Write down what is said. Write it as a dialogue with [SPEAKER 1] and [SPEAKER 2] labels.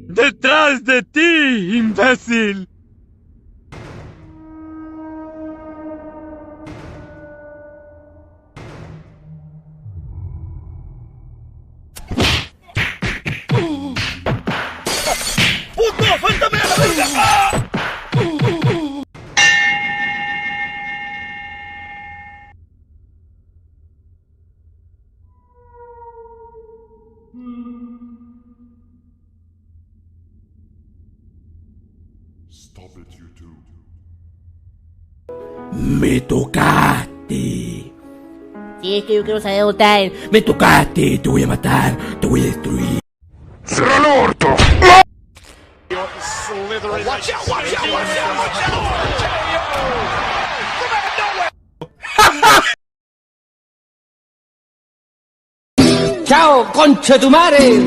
[SPEAKER 1] ¡Detrás de ti, imbécil! ¡Puto! ¡Suéltame a la verga! ¡Ah!
[SPEAKER 2] Stop it, you two.
[SPEAKER 3] Me tocaste.
[SPEAKER 4] Sí, es que yo quiero saber votar.
[SPEAKER 3] Me tocaste. Te voy a matar. Te voy a destruir.
[SPEAKER 2] ¡Cierra el orto!
[SPEAKER 1] ¡Watch out, watch out, watch out, watch out!
[SPEAKER 3] ¡Chao, concha tu madre!